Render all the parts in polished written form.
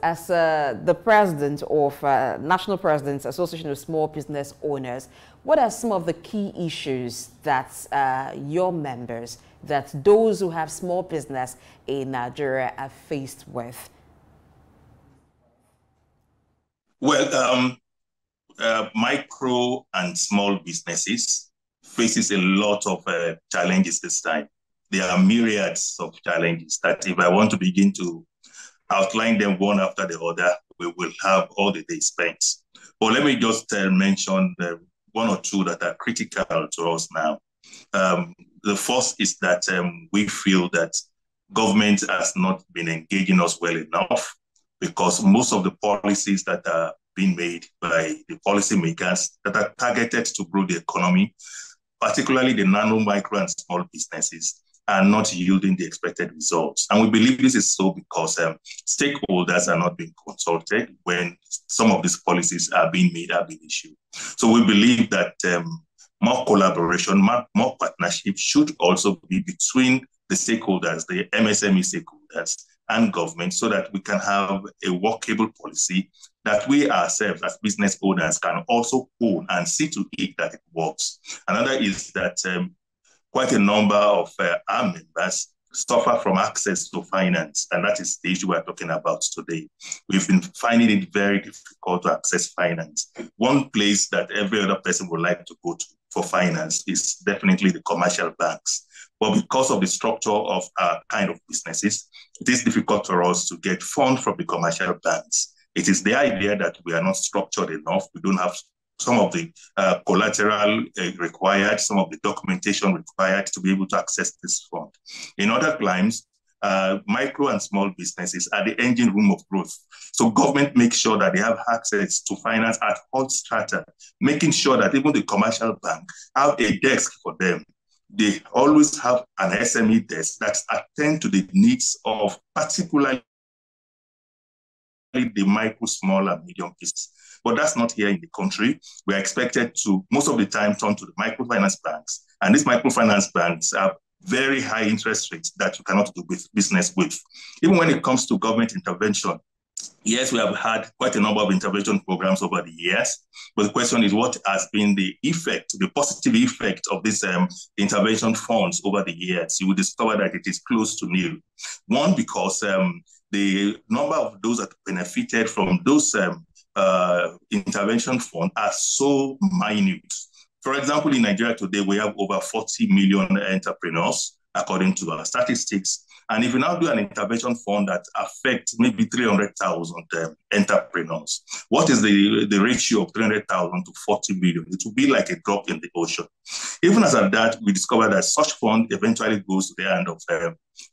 as the president of National Presidents Association of Small Business Owners, what are some of the key issues that your members, that those who have small business in Nigeria are faced with? Well, micro and small businesses faces a lot of challenges this time. There are myriads of challenges that if I want to begin to outline them one after the other, we will have all the day spent. But let me just mention one or two that are critical to us now. The first is that we feel that government has not been engaging us well enough, because most of the policies that are being made by the policymakers that are targeted to grow the economy, particularly the nano, micro, and small businesses, are not yielding the expected results. And we believe this is so because stakeholders are not being consulted when some of these policies are being made, are being issued. So we believe that more collaboration, more partnership should also be between the stakeholders, the MSME stakeholders, and government, so that we can have a workable policy that we ourselves as business owners can also own and see to it that it works. Another is that quite a number of our members suffer from access to finance, and that is the issue we're talking about today. We've been finding it very difficult to access finance. One place that every other person would like to go to for finance is definitely the commercial banks. But because of the structure of our kind of businesses, it is difficult for us to get funds from the commercial banks. It is the idea that we are not structured enough. We don't have some of the collateral required, some of the documentation required to be able to access this fund. In other climes, micro and small businesses are the engine room of growth. So government makes sure that they have access to finance at all strata, making sure that even the commercial bank have a desk for them. They always have an SME desk that attend to the needs of particularly the micro, small, and medium business. But that's not here in the country. We are expected to, most of the time, turn to the microfinance banks. And these microfinance banks have very high interest rates that you cannot do business with. Even when it comes to government intervention, yes, we have had quite a number of intervention programs over the years, but the question is, what has been the effect, the positive effect of these intervention funds over the years? You will discover that it is close to nil. One, because the number of those that benefited from those intervention funds are so minute. For example, in Nigeria today, we have over 40 million entrepreneurs, according to our statistics. And if you now do an intervention fund that affects maybe 300,000 entrepreneurs, what is the ratio of 300,000 to 40 million? It will be like a drop in the ocean. Even as at that, we discover that such fund eventually goes to the hand of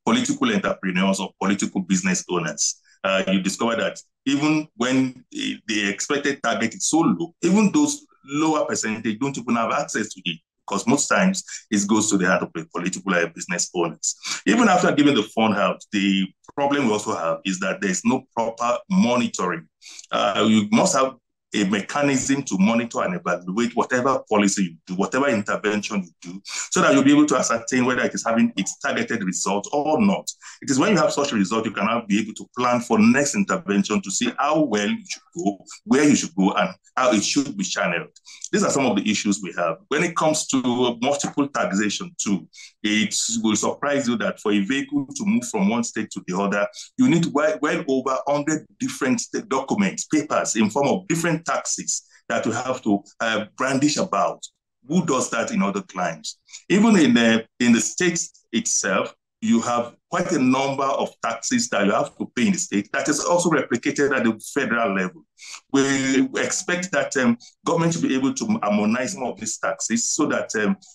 political entrepreneurs or political business owners. You discover that even when the expected target is so low, even those lower percentage don't even have access to it, because most times it goes to the hand of the political business owners. Even after giving the fund out, the problem we also have is that there's no proper monitoring. You must have a mechanism to monitor and evaluate whatever policy you do, whatever intervention you do, so that you'll be able to ascertain whether it is having its targeted results or not. It is when you have such a result, you can now be able to plan for next intervention to see how well you should go, where you should go, and how it should be channeled. These are some of the issues we have. When it comes to multiple taxation too, it will surprise you that for a vehicle to move from one state to the other, you need well over 100 different documents, papers in form of different taxes that you have to brandish about. Who does that in other climes? Even in the states itself, you have quite a number of taxes that you have to pay in the state that is also replicated at the federal level. We expect that government should be able to harmonize some of these taxes so that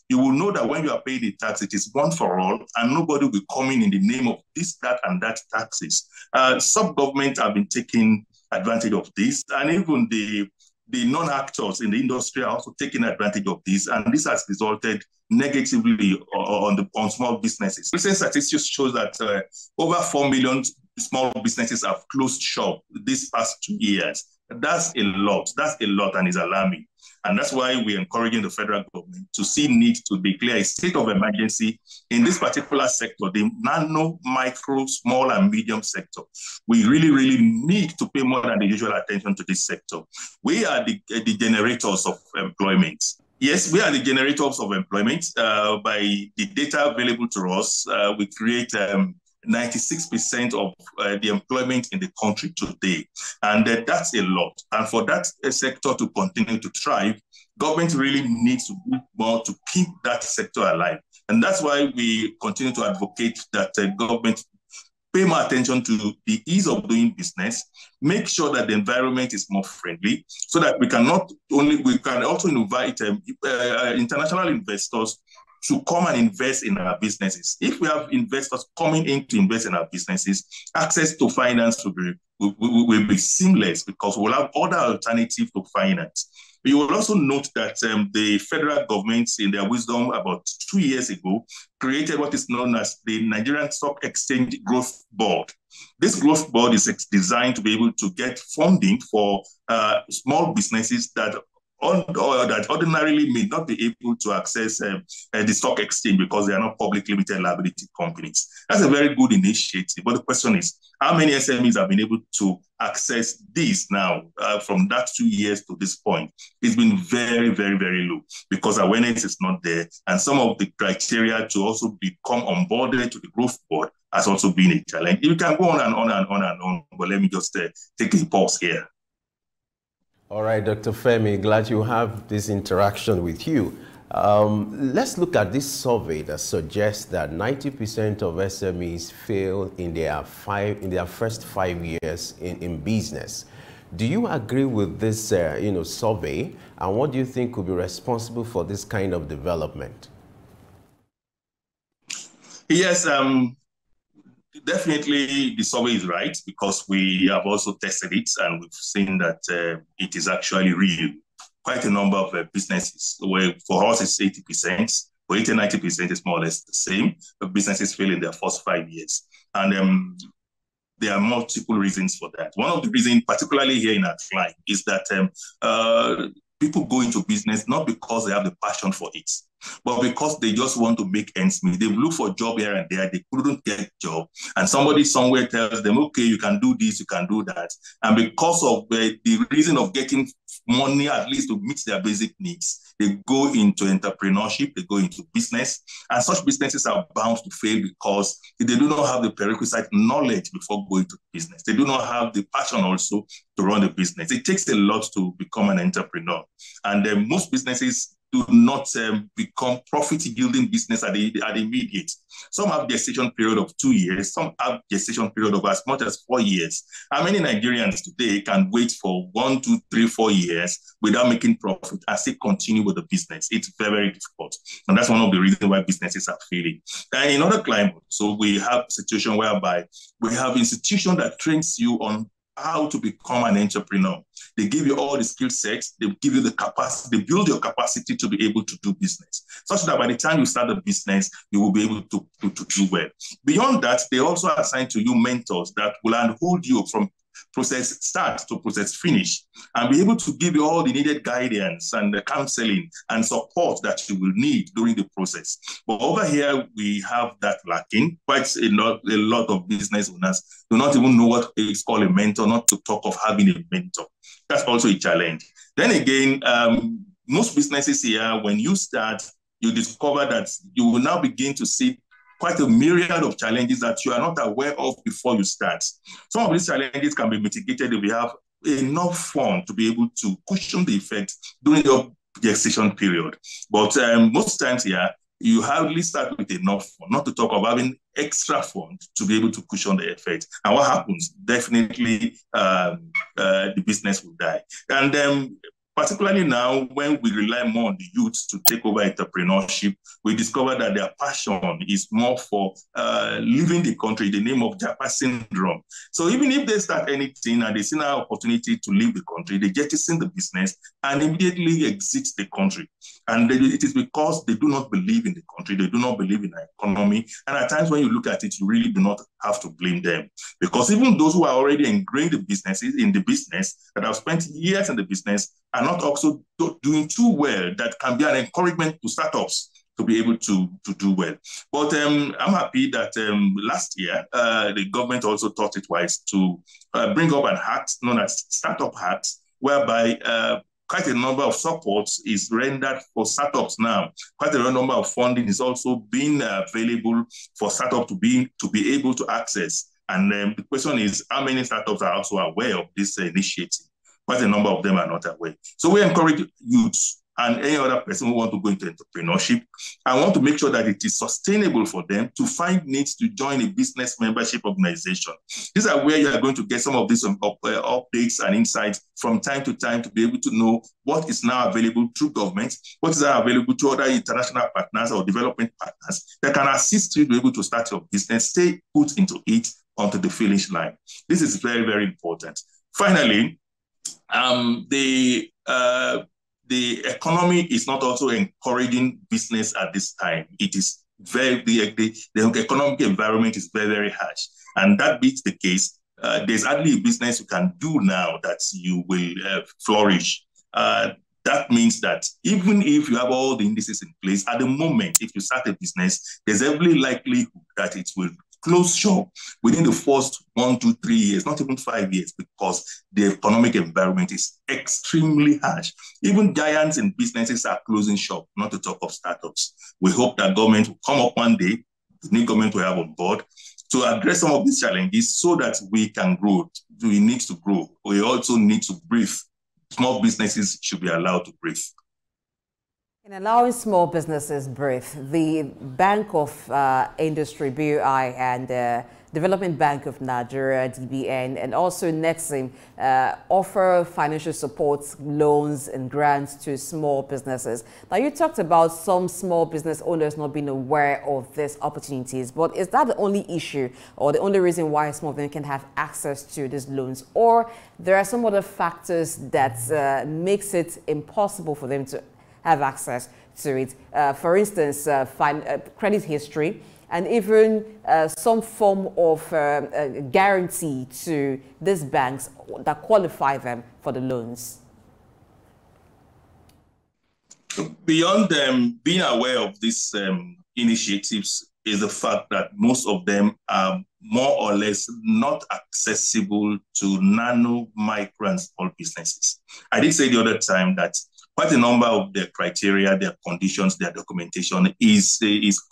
you will know that when you are paying the tax, it is one for all, and nobody will be coming in the name of this, that, and that taxes. Some governments have been taking advantage of this, and even the non-actors in the industry are also taking advantage of this, and this has resulted negatively on small businesses. Recent statistics show that over 4 million small businesses have closed shop this past 2 years That's a lot. That's a lot, and is alarming. And that's why we're encouraging the federal government to see need to declare a state of emergency in this particular sector, the nano, micro, small, and medium sector. We really, really need to pay more than the usual attention to this sector. We are the generators of employment. Yes, we are the generators of employment. By the data available to us, we create 96% of the employment in the country today. And that's a lot. And for that sector to continue to thrive, government really needs to do more to keep that sector alive. And that's why we continue to advocate that government pay more attention to the ease of doing business, make sure that the environment is more friendly, so that we can also invite international investors to come and invest in our businesses. If we have investors coming in to invest in our businesses, access to finance will be seamless, because we'll have other alternatives to finance. You will also note that the federal government, in their wisdom about 2 years ago, created what is known as the Nigerian Stock Exchange Growth Board. This growth board is designed to be able to get funding for small businesses that ordinarily may not be able to access the stock exchange because they are not public limited liability companies. That's a very good initiative. But the question is, how many SMEs have been able to access this now from that 2 years to this point? It's been very, very, very low, because awareness is not there. And some of the criteria to also become onboarded to the growth board has also been a challenge. You can go on and on and on and on, but let me just take a pause here. All right, Dr. Femi, glad you have this interaction with you. Let's look at this survey that suggests that 90% of SMEs fail in their first 5 years in business. Do you agree with this survey, and what do you think could be responsible for this kind of development? Yes, definitely the survey is right, because we have also tested it and we've seen that it is actually real. Quite a number of businesses, where for us it's 80%, for 80-90% is more or less the same. The businesses fail in their first 5 years. And there are multiple reasons for that. One of the reasons, particularly here in our client, is that people go into business not because they have the passion for it, but because they just want to make ends meet. They look for a job here and there, they couldn't get a job, and somebody somewhere tells them, okay, you can do this, you can do that. And because of the reason of getting money, at least to meet their basic needs, they go into entrepreneurship, they go into business, and such businesses are bound to fail because they do not have the prerequisite knowledge before going to business. They do not have the passion also to run a business. It takes a lot to become an entrepreneur. And most businesses do not become profit-yielding business at the immediate. Some have gestation period of 2 years. Some have gestation period of as much as 4 years. How many Nigerians today can wait for 1, 2, 3, 4 years without making profit and still continue with the business? It's very, very difficult. And that's one of the reasons why businesses are failing. And in other climates, so we have a situation whereby we have institutions that trains you on how to become an entrepreneur. They give you all the skill sets, they give you the capacity, they build your capacity to be able to do business, such that by the time you start the business, you will be able to do well. Beyond that, they also assign to you mentors that will hold you from process start to process finish, and be able to give you all the needed guidance and the counseling and support that you will need during the process. But over here, we have that lacking. Quite a lot of business owners do not even know what is called a mentor, not to talk of having a mentor. That's also a challenge. Then again, most businesses here, when you start, you discover that you will now begin to see quite a myriad of challenges that you are not aware of before you start. Some of these challenges can be mitigated if you have enough fund to be able to cushion the effects during your gestation period. But most times here, you hardly start with enough fund, not to talk of having extra fund to be able to cushion the effect. And what happens? Definitely the business will die. And particularly now when we rely more on the youth to take over entrepreneurship. We discover that their passion is more for leaving the country, the name of Japa syndrome. So even if they start anything and they see an opportunity to leave the country, they jettison the business and immediately exit the country. And it is because they do not believe in the country, they do not believe in the economy. And at times when you look at it, you really do not have to blame them. Because even those who are already ingrained in the business, that have spent years in the business, are not also doing too well. That can be an encouragement to startups to be able to do well. But I'm happy that last year, the government also thought it wise to bring up an act known as Startup Act, whereby quite a number of supports is rendered for startups now. Quite a number of funding is also being available for startups to be able to access. And the question is, how many startups are also aware of this initiative? Quite a number of them are not aware. So we encourage youths and any other person who want to go into entrepreneurship and want to make sure that it is sustainable for them to find needs to join a business membership organization. These are where you are going to get some of these updates and insights from time to time to be able to know what is now available through government, what is now available to other international partners or development partners that can assist you to be able to start your business, stay put into it onto the finish line. This is very, very important. Finally, the economy is not also encouraging business at this time. It is the economic environment is very, very harsh. And that being the case, there's hardly a business you can do now that you will flourish. That means that even if you have all the indices in place, at the moment, if you start a business, there's every likelihood that it will close shop within the first 1 to 3 years, not even 5 years, because the economic environment is extremely harsh. Even giants in businesses are closing shop, not to talk of startups. We hope that government will come up one day, the new government will have on board, to address some of these challenges so that we can grow. We need to grow. We also need to breathe. Small businesses should be allowed to breathe. In allowing small businesses breathe, the Bank of Industry, BOI, and Development Bank of Nigeria, DBN, and also Nexim offer financial support, loans and grants to small businesses. Now, you talked about some small business owners not being aware of these opportunities, but is that the only issue or the only reason why some of them can have access to these loans? Or there are some other factors that makes it impossible for them to have access to it? For instance, credit history, and even some form of guarantee to these banks that qualify them for the loans. Beyond them being aware of these initiatives is the fact that most of them are more or less not accessible to nano, micro, and small businesses. I did say the other time that quite a number of their criteria, their conditions, their documentation is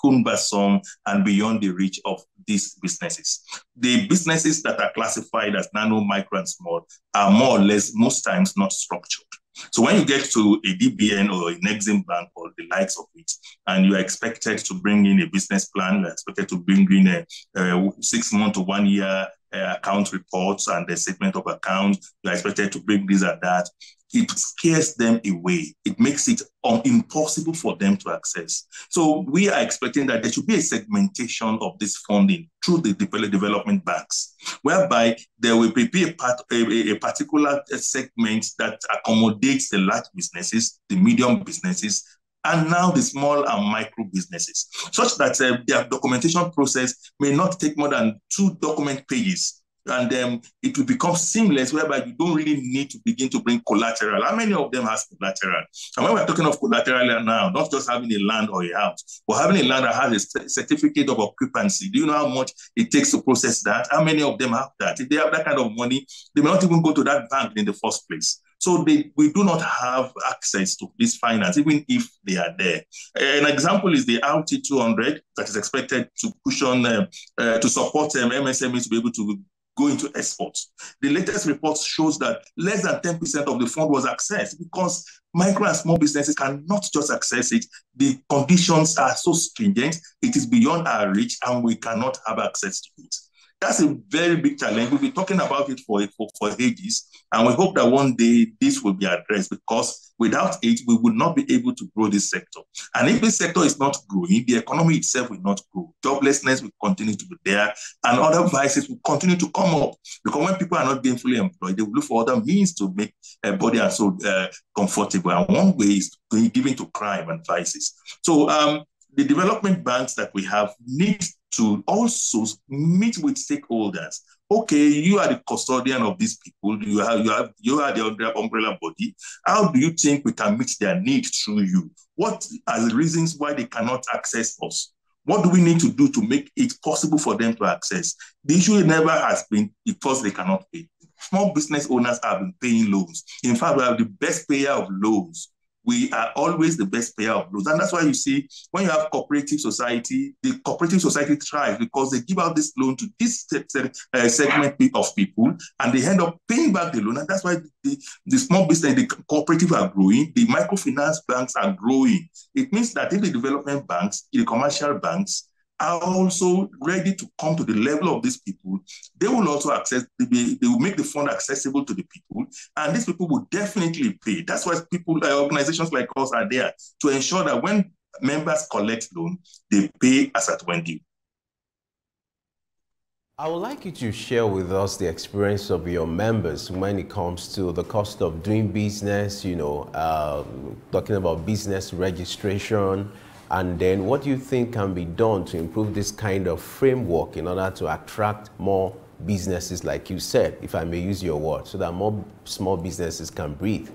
cumbersome and beyond the reach of these businesses. The businesses that are classified as nano, micro, and small are more or less, most times, not structured. So when you get to a DBN or a Nexim Bank or the likes of it, and you are expected to bring in a business plan, you are expected to bring in a 6 month to 1 year account reports and the statement of account, you are expected to bring this and that, it scares them away. It makes it impossible for them to access. So we are expecting that there should be a segmentation of this funding through the development banks, whereby there will be a particular segment that accommodates the large businesses, the medium businesses, and now the small and micro businesses, such that their documentation process may not take more than 2 document pages. And it will become seamless, whereby you don't really need to begin to bring collateral. How many of them has collateral? And when we're talking of collateral now, not just having a land or a house, but having a land that has a certificate of occupancy. Do you know how much it takes to process that? How many of them have that? If they have that kind of money, they may not even go to that bank in the first place. So we do not have access to this finance, even if they are there. An example is the RT200 that is expected to push on to support MSMEs to be able to go into exports. The latest report shows that less than 10% of the fund was accessed because micro and small businesses cannot just access it. The conditions are so stringent, it is beyond our reach, and we cannot have access to it. That's a very big challenge. We'll be talking about it for ages, and we hope that one day this will be addressed, because without it, we will not be able to grow this sector. And if this sector is not growing, the economy itself will not grow. Joblessness will continue to be there, and other vices will continue to come up. Because when people are not gainfully employed, they will look for other means to make body and soul comfortable. And one way is giving to crime and vices. So the development banks that we have need to also meet with stakeholders. Okay, you are the custodian of these people. You are the umbrella body. How do you think we can meet their needs through you? What are the reasons why they cannot access us? What do we need to do to make it possible for them to access? The issue never has been because they cannot pay. Small business owners have been paying loans. In fact, we are the best payer of loans. We are always the best payer of loans. And that's why you see, when you have cooperative society, the cooperative society thrives because they give out this loan to this segment of people, and they end up paying back the loan. And that's why the small business, the cooperative are growing, the microfinance banks are growing. It means that if the development banks, the commercial banks, are also ready to come to the level of these people, they will also they will make the fund accessible to the people, and these people will definitely pay. That's why organizations like us are there, to ensure that when members collect loan, they pay as at when due. I would like you to share with us the experience of your members when it comes to the cost of doing business, talking about business registration. And then what do you think can be done to improve this kind of framework in order to attract more businesses, like you said, if I may use your word, so that more small businesses can breathe?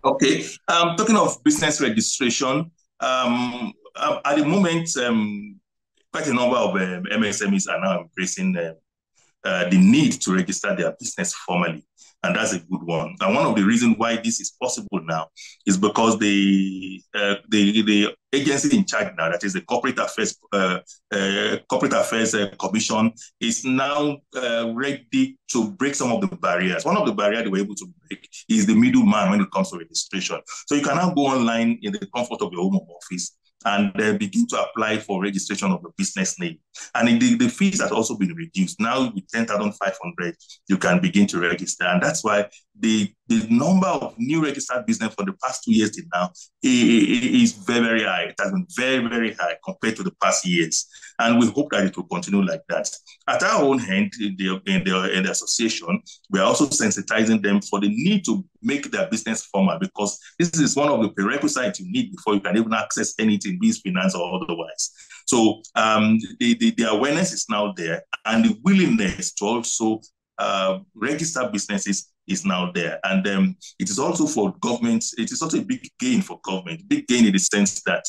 Okay. Talking of business registration, at the moment, quite a number of MSMEs are now embracing the need to register their business formally. And that's a good one. And one of the reasons why this is possible now is because the agency in charge now, that is the Corporate Affairs Commission, is now ready to break some of the barriers. One of the barriers they were able to break is the middleman when it comes to registration. So you can now go online in the comfort of your home office and begin to apply for registration of the business name. And the fees has also been reduced. Now with 10,500, you can begin to register. And that's why the number of new registered business for the past 2 years till now is very, very high. It has been very, very high compared to the past years. And we hope that it will continue like that. At our own hand, in the association, we are also sensitizing them for the need to make their business formal, because this is one of the prerequisites you need before you can even access anything, be it finance or otherwise. So the awareness is now there, and the willingness to also register businesses is now there. And it is also for government, it is also a big gain for government, big gain in the sense that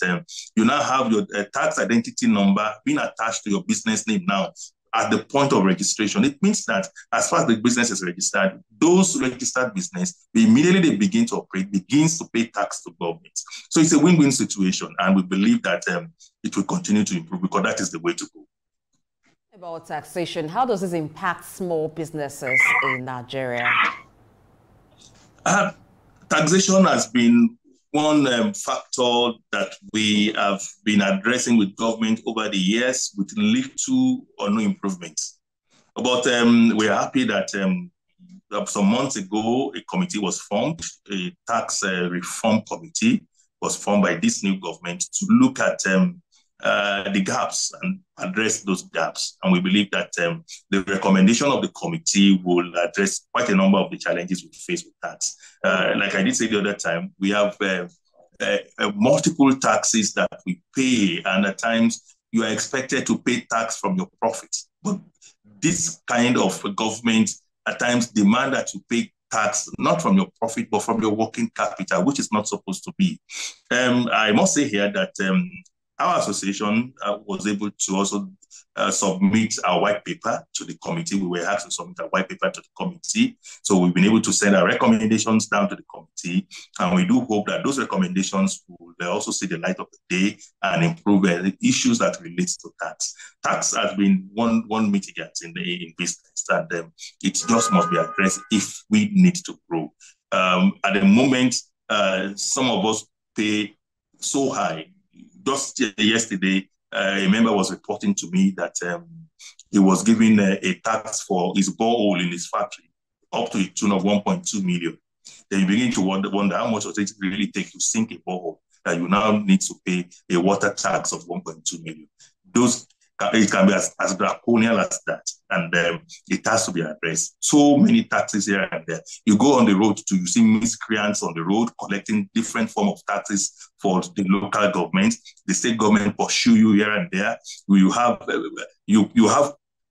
you now have your tax identity number being attached to your business name now at the point of registration. It means that as far as the business is registered, those registered business, immediately they begin to operate, begins to pay tax to government. So it's a win-win situation, and we believe that it will continue to improve, because that is the way to go. About taxation, how does this impact small businesses in Nigeria? Taxation has been one factor that we have been addressing with government over the years with little or no improvements. But we are happy that some months ago, a committee was formed, a tax reform committee was formed by this new government to look at the gaps and address those gaps. And we believe that the recommendation of the committee will address quite a number of the challenges we face with tax. Like I did say the other time, we have multiple taxes that we pay, and at times you are expected to pay tax from your profits. But this kind of government at times demand that you pay tax not from your profit, but from your working capital, which is not supposed to be. I must say here that our association was able to also submit our white paper to the committee. We were asked to submit our white paper to the committee. So we've been able to send our recommendations down to the committee. And we do hope that those recommendations will also see the light of the day and improve the issues that relate to tax. Tax has been one mitigant in business, and it just must be addressed if we need to grow. At the moment, some of us pay so high. Just yesterday, a member was reporting to me that he was given a tax for his borehole in his factory up to a tune of 1.2 million. Then you begin to wonder how much does it really take to sink a borehole that you now need to pay a water tax of 1.2 million. It can be as draconian as that, and it has to be addressed. So many taxes here and there. You go on the road you see miscreants on the road collecting different form of taxes for the local government. The state government pursue you here and there. You have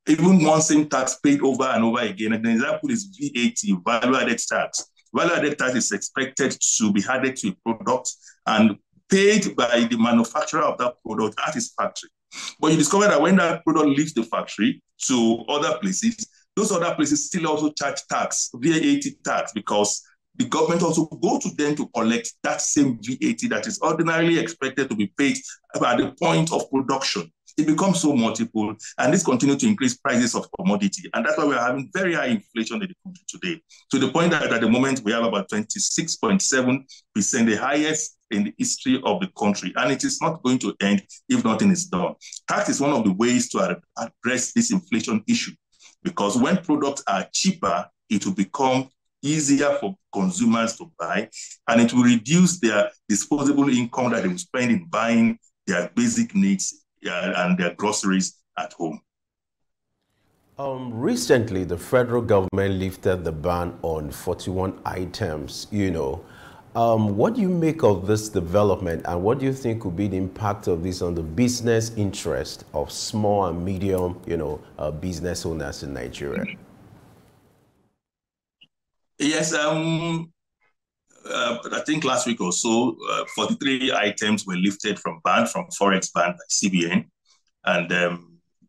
even one same tax paid over and over again. And the example is VAT, value-added tax. Value-added tax is expected to be added to a product and paid by the manufacturer of that product at his factory. But you discover that when that product leaves the factory to other places, those other places still also charge tax, VAT tax, because the government also go to them to collect that same VAT that is ordinarily expected to be paid at the point of production. It becomes so multiple, and this continues to increase prices of commodity. And that's why we're having very high inflation in the country today, to the point that at the moment we have about 26.7%, the highest in the history of the country. And it is not going to end if nothing is done. Tax is one of the ways to address this inflation issue, because when products are cheaper, it will become easier for consumers to buy, and it will reduce their disposable income that they will spend in buying their basic needs and their groceries at home. Recently, the federal government lifted the ban on 41 items, What do you make of this development, and what do you think could be the impact of this on the business interest of small and medium, business owners in Nigeria? Yes, I think last week or so, 43 items were lifted from Forex ban by CBN, and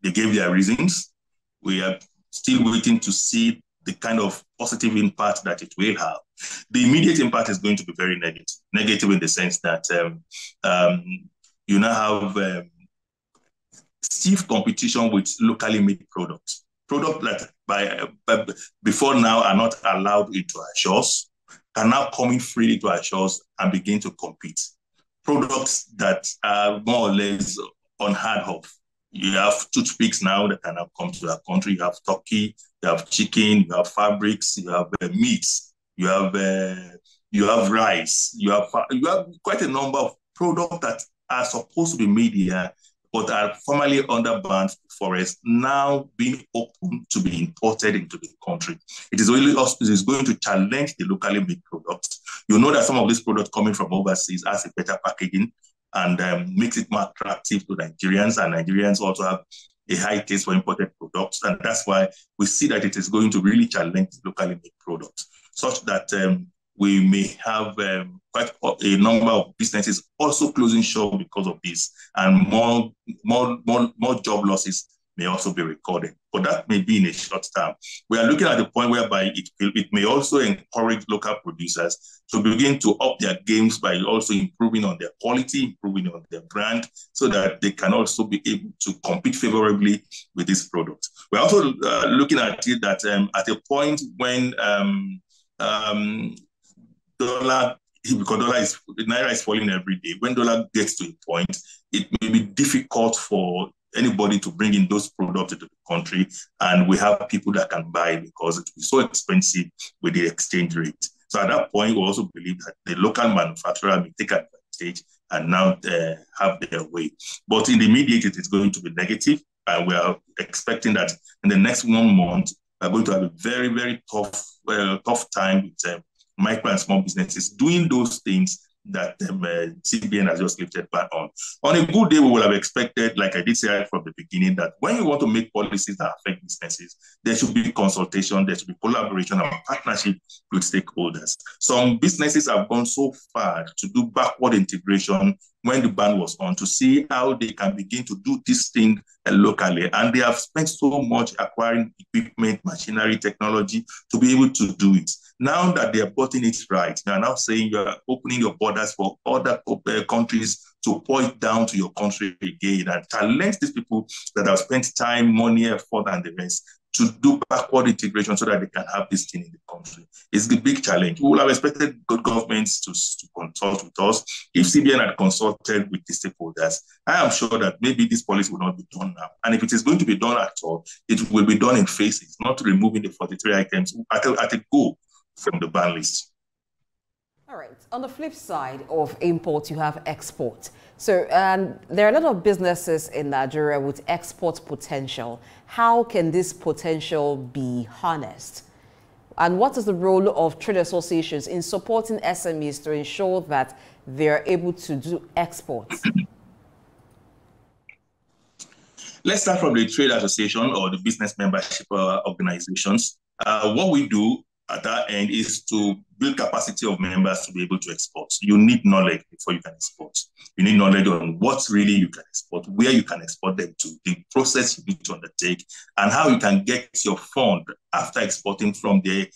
they gave their reasons. We are still waiting to see the kind of positive impact that it will have. The immediate impact is going to be very negative. Negative in the sense that you now have stiff competition with locally made products. Products that before now are not allowed into our shores are now coming freely to our shores and begin to compete. Products that are more or less unheard of. You have toothpicks now that can now come to our country. You have turkey, you have chicken, you have fabrics, you have meats, you have rice, you have quite a number of products that are supposed to be made here, but are formerly under banned forests, now being open to be imported into the country. It is going to challenge the locally made products. You know that some of these products coming from overseas has a better packaging and makes it more attractive to Nigerians, and Nigerians also have a high taste for imported products, and that's why we see that it is going to really challenge locally made products, such that we may have quite a number of businesses also closing shop because of this, and more job losses may also be recorded. But that may be in a short term. We are looking at the point whereby it may also encourage local producers to begin to up their games by also improving on their quality, improving on their brand, so that they can also be able to compete favorably with this product. We're also looking at it that at a point when Naira is falling every day. When dollar gets to a point, it may be difficult for anybody to bring in those products into the country, and we have people that can buy because it will be so expensive with the exchange rate. So at that point, we also believe that the local manufacturer may take advantage and now have their way. But in the immediate, it is going to be negative, and we are expecting that in the next 1 month, we are going to have a very, very tough time with micro and small businesses doing those things that CBN has just lifted ban on. On a good day, we would have expected, like I did say right from the beginning, that when you want to make policies that affect businesses, there should be consultation, there should be collaboration and partnership with stakeholders. Some businesses have gone so far to do backward integration when the ban was on, to see how they can begin to do this thing locally. And they have spent so much acquiring equipment, machinery, technology to be able to do it. Now that they are getting it right, they are now saying you are opening your borders for other countries to pour it down to your country again and challenge these people that have spent time, money, effort, and the rest. to do backward integration so that they can have this thing in the country. It's the big challenge. We would have expected good governments to consult with us. If CBN had consulted with the stakeholders, I am sure that maybe this policy will not be done now. And if it is going to be done at all, it will be done in phases, not removing the 43 items at a go from the ban list. All right. On the flip side of import, you have export. So there are a lot of businesses in Nigeria with export potential. How can this potential be harnessed? And what is the role of trade associations in supporting SMEs to ensure that they are able to do exports? Let's start from the trade association or the business membership organizations. What we do at that end is to build capacity of members to be able to export. You need knowledge before you can export. You need knowledge on what really you can export, where you can export them to, the process you need to undertake, and how you can get your fund after exporting from the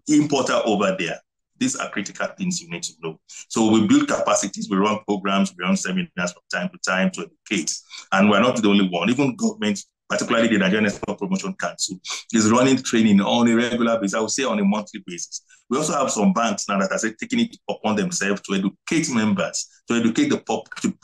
importer over there. These are critical things you need to know. So we build capacities, we run programs, we run seminars from time to time to educate. And we're not the only one. Even government, particularly the Nigerian Export Promotion Council, is running training on a regular basis, I would say on a monthly basis. We also have some banks now that are taking it upon themselves to educate members, to educate the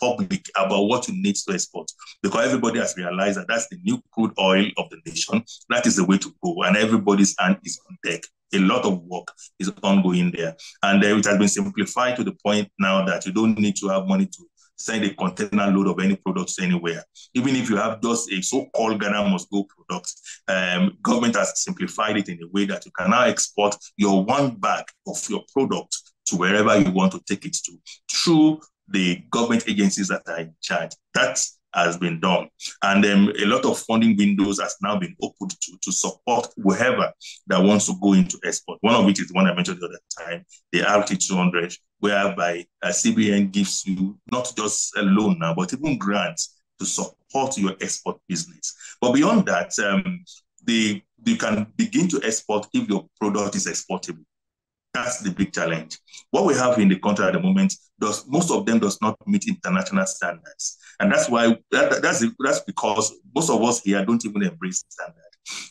public about what you need to export. Because everybody has realized that that's the new crude oil of the nation. That is the way to go. And everybody's hand is on deck. A lot of work is ongoing there. And it has been simplified to the point now that you don't need to have money to send a container load of any products anywhere. Even if you have just a so-called Ghana must go product, government has simplified it in a way that you can now export your one bag of your product to wherever you want to take it to through the government agencies that are in charge. That has been done. And a lot of funding windows has now been opened to support whoever that wants to go into export. One of which is the one I mentioned the other time, the RT200, whereby CBN gives you not just a loan now, but even grants to support your export business. But beyond that, you can begin to export if your product is exportable. That's the big challenge. What we have in the country at the moment, most of them does not meet international standards. And that's why, that's because most of us here don't even embrace the standard.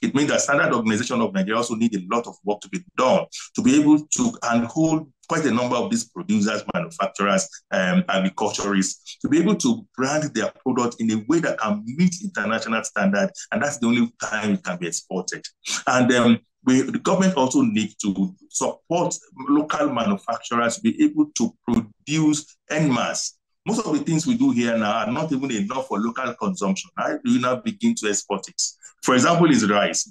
It means that Standard Organization of Nigeria also need a lot of work to be done to be able to hold quite a number of these producers, manufacturers, agriculturists, to be able to brand their product in a way that can meet international standard. And that's the only time it can be exported. And the government also needs to support local manufacturers to be able to produce en masse. Most of the things we do here now are not even enough for local consumption. How do you now begin to export it? For example, is rice.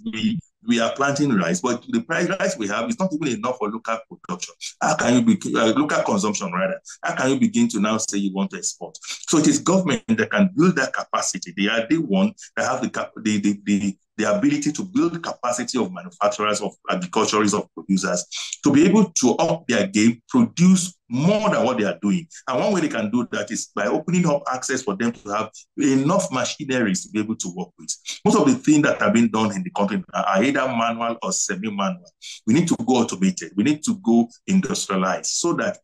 We are planting rice, but the rice we have is not even enough for local production. How can you begin, local consumption rather? How can you begin to now say you want to export? So it is government that can build that capacity. They are the one that have the ability to build capacity of manufacturers, of agriculturists, of producers, to be able to up their game, produce more than what they are doing. And one way they can do that is by opening up access for them to have enough machineries to be able to work with. Most of the things that have been done in the country are either manual or semi-manual. We need to go automated. We need to go industrialized so that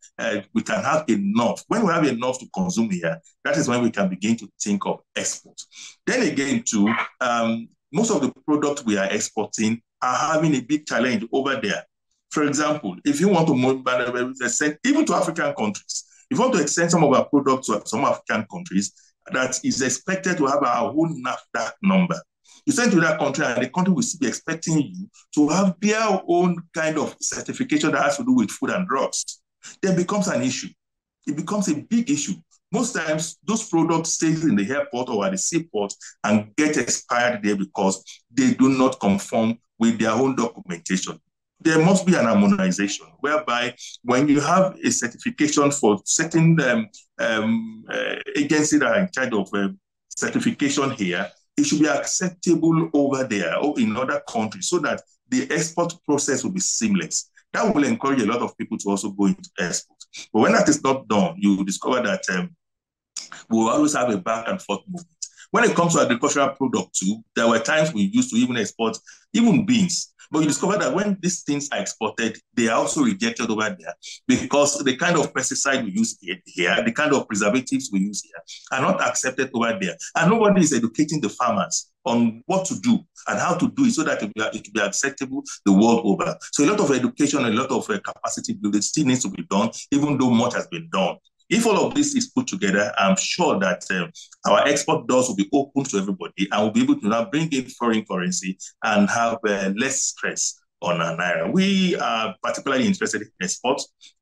we can have enough. When we have enough to consume here, that is when we can begin to think of export. Then again, too, most of the products we are exporting are having a big challenge over there. For example, if you want to send even to African countries, if you want to extend some of our products to some African countries, that is expected to have our own NAFDAC number. You send to that country and the country will still be expecting you to have their own kind of certification that has to do with food and drugs. Then becomes an issue. It becomes a big issue. Most times, those products stay in the airport or at the seaport and get expired there because they do not conform with their own documentation. There must be an harmonization whereby when you have a certification for certain agencies that are in charge of certification here, it should be acceptable over there or in other countries so that the export process will be seamless. That will encourage a lot of people to also go into export. But when that is not done, you will discover that we will always have a back and forth movement. When it comes to agricultural product too, there were times we used to even export even beans. But you discover that when these things are exported, they are also rejected over there because the kind of pesticide we use here, the kind of preservatives we use here are not accepted over there. And nobody is educating the farmers on what to do and how to do it so that it will be acceptable the world over. So a lot of education, a lot of capacity building still needs to be done, even though much has been done. If all of this is put together, I'm sure that our export doors will be open to everybody and we'll be able to now bring in foreign currency and have less stress on our naira. We are particularly interested in export.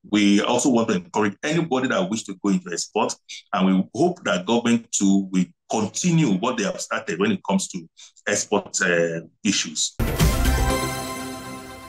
We also want to encourage anybody that wishes to go into export, and we hope that government too will continue what they have started when it comes to export issues.